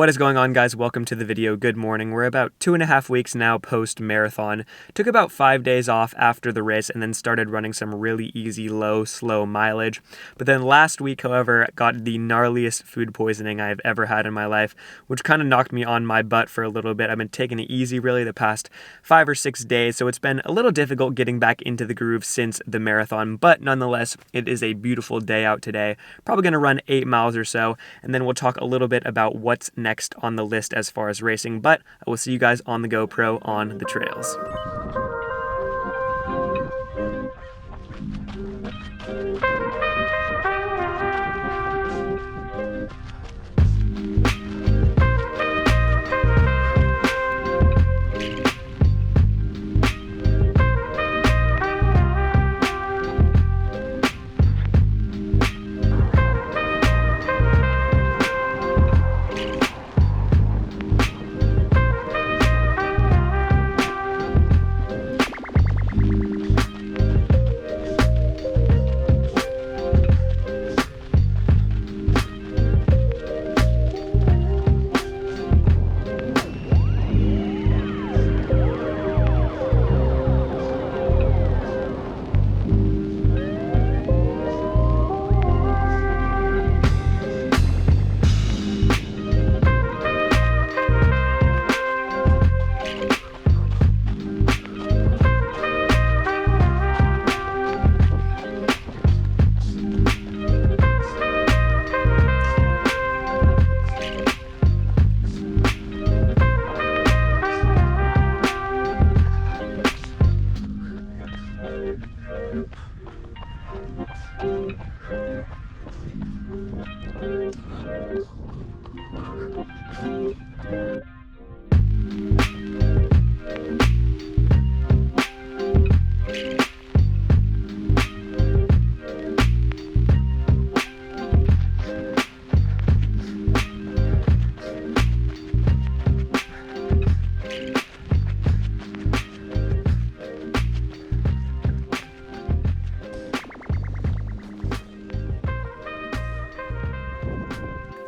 What is going on, guys? Welcome to the video. Good morning. We're about 2.5 weeks now post-marathon. Took about 5 days off after the race and then started running some really easy, low, slow mileage. But then last week, however, got the gnarliest food poisoning I've ever had in my life, which kind of knocked me on my butt for a little bit. I've been taking it easy really the past 5 or 6 days, so it's been a little difficult getting back into the groove since the marathon, but nonetheless, it is a beautiful day out today. Probably going to run 8 miles or so, and then we'll talk a little bit about what's next on the list as far as racing, but I will see you guys on the GoPro on the trails.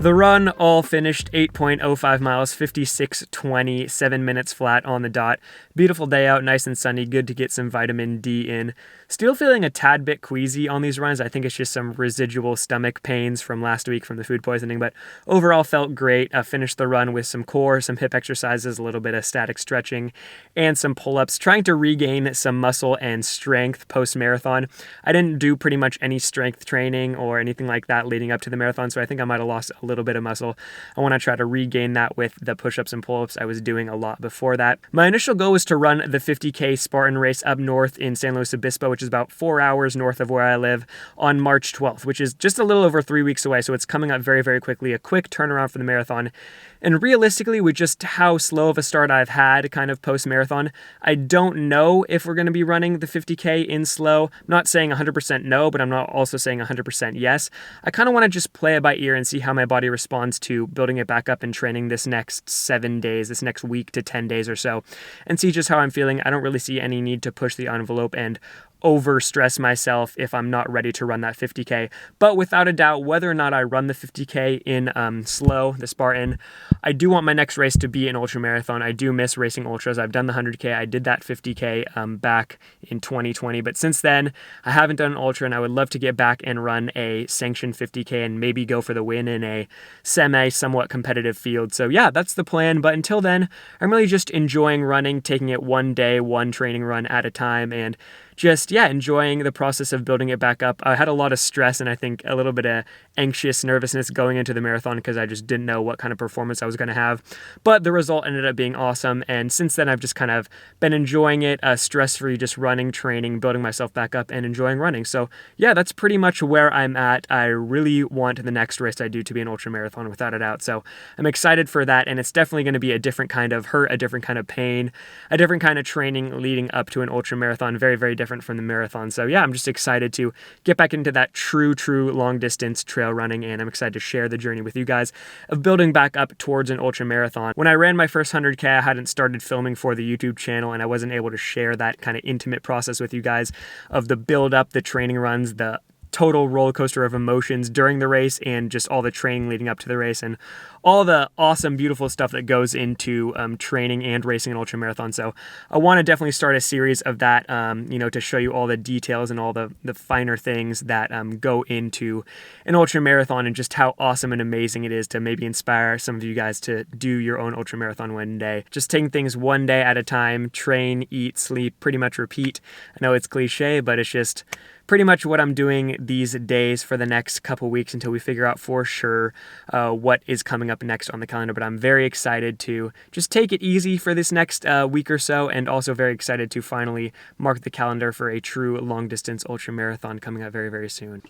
The run all finished 8.05 miles, 56:20, 7 minutes flat on the dot. Beautiful day out, nice and sunny, good to get some vitamin D in. Still feeling a tad bit queasy on these runs. I think it's just some residual stomach pains from last week from the food poisoning, but overall felt great. Finished the run with some core, some hip exercises, a little bit of static stretching, and some pull-ups, trying to regain some muscle and strength post-marathon. I didn't do pretty much any strength training or anything like that leading up to the marathon, so I think I might have lost a little bit of muscle. I want to try to regain that with the push-ups and pull-ups I was doing a lot before that. My initial goal was to run the 50K Spartan race up north in San Luis Obispo, which is about 4 hours north of where I live, on March 12th, which is just a little over 3 weeks away, so it's coming up very, very quickly, a quick turnaround for the marathon. And realistically, with just how slow of a start I've had kind of post-marathon, I don't know if we're going to be running the 50K in slow. I'm not saying 100% no, but I'm not also saying 100% yes. I kind of want to just play it by ear and see how my body responds to building it back up and training this next 7 days, this next week to 10 days or so, and see just how I'm feeling. I don't really see any need to push the envelope and over-stress myself if I'm not ready to run that 50K. But without a doubt, whether or not I run the 50K in slow, the Spartan, I do want my next race to be an ultramarathon. I do miss racing ultras. I've done the 100K. I did that 50K back in 2020. But since then, I haven't done an ultra, and I would love to get back and run a sanctioned 50K and maybe go for the win in a somewhat competitive field. So yeah, that's the plan. But until then, I'm really just enjoying running, taking it one day, one training run at a time, and just, enjoying the process of building it back up. I had a lot of stress and I think a little bit of anxious nervousness going into the marathon because I just didn't know what kind of performance I was going to have. But the result ended up being awesome. And since then, I've just kind of been enjoying it, stress-free, just running, training, building myself back up and enjoying running. So yeah, that's pretty much where I'm at. I really want the next race I do to be an ultramarathon without a doubt. So I'm excited for that. And it's definitely going to be a different kind of hurt, a different kind of pain, a different kind of training leading up to an ultramarathon. Very, very different from the marathon. So yeah, I'm just excited to get back into that true long distance trail running, and I'm excited to share the journey with you guys of building back up towards an ultra marathon. When I ran my first 100K, I hadn't started filming for the YouTube channel, and I wasn't able to share that kind of intimate process with you guys of the build up, the training runs, the total roller coaster of emotions during the race, and just all the training leading up to the race, and all the awesome, beautiful stuff that goes into training and racing an ultramarathon. So I want to definitely start a series of that, to show you all the details and all the finer things that go into an ultramarathon and just how awesome and amazing it is to maybe inspire some of you guys to do your own ultramarathon one day. Just taking things one day at a time, train, eat, sleep, pretty much repeat. I know it's cliche, but it's just pretty much what I'm doing these days for the next couple weeks until we figure out for sure what is coming up next on the calendar. But I'm very excited to just take it easy for this next week or so, and also very excited to finally mark the calendar for a true long distance ultramarathon coming up very, very soon.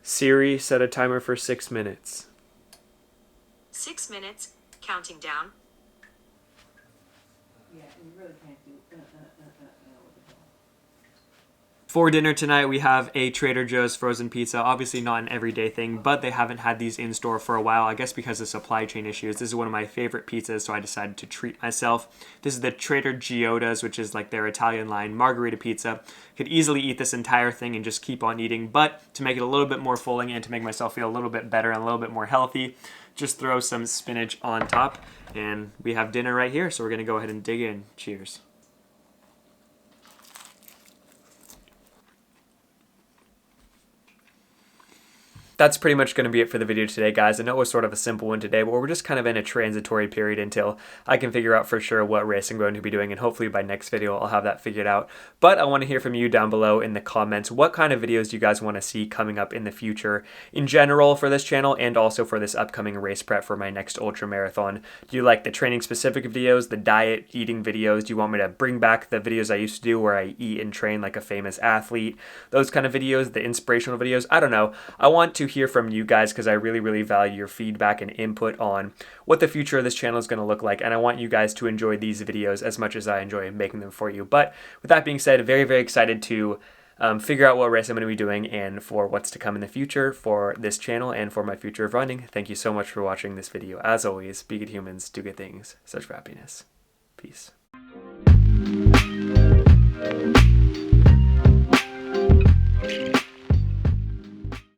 Siri, set a timer for 6 minutes. 6 minutes, counting down. Yeah, you really can't do For dinner tonight, we have a Trader Joe's frozen pizza. Obviously not an everyday thing, but they haven't had these in store for a while, I guess because of supply chain issues. This is one of my favorite pizzas, so I decided to treat myself. This is the Trader Giotta's, which is like their Italian line margherita pizza. Could easily eat this entire thing and just keep on eating, but to make it a little bit more filling and to make myself feel a little bit better and a little bit more healthy, just throw some spinach on top, and we have dinner right here, so we're gonna go ahead and dig in. Cheers. That's pretty much going to be it for the video today, guys. I know it was sort of a simple one today, but we're just kind of in a transitory period until I can figure out for sure what race I'm going to be doing, and hopefully by next video I'll have that figured out. But I want to hear from you down below in the comments. What kind of videos do you guys want to see coming up in the future in general for this channel, and also for this upcoming race prep for my next ultra marathon? Do you like the training specific videos, the diet, eating videos? Do you want me to bring back the videos I used to do where I eat and train like a famous athlete? Those kind of videos, the inspirational videos? I don't know. I want to hear from you guys because I really, really value your feedback and input on what the future of this channel is going to look like, and I want you guys to enjoy these videos as much as I enjoy making them for you. But with that being said, very, very excited to figure out what race I'm going to be doing and for what's to come in the future for this channel and for my future of running. Thank you so much for watching this video. As always, be good humans, do good things, search for happiness. Peace.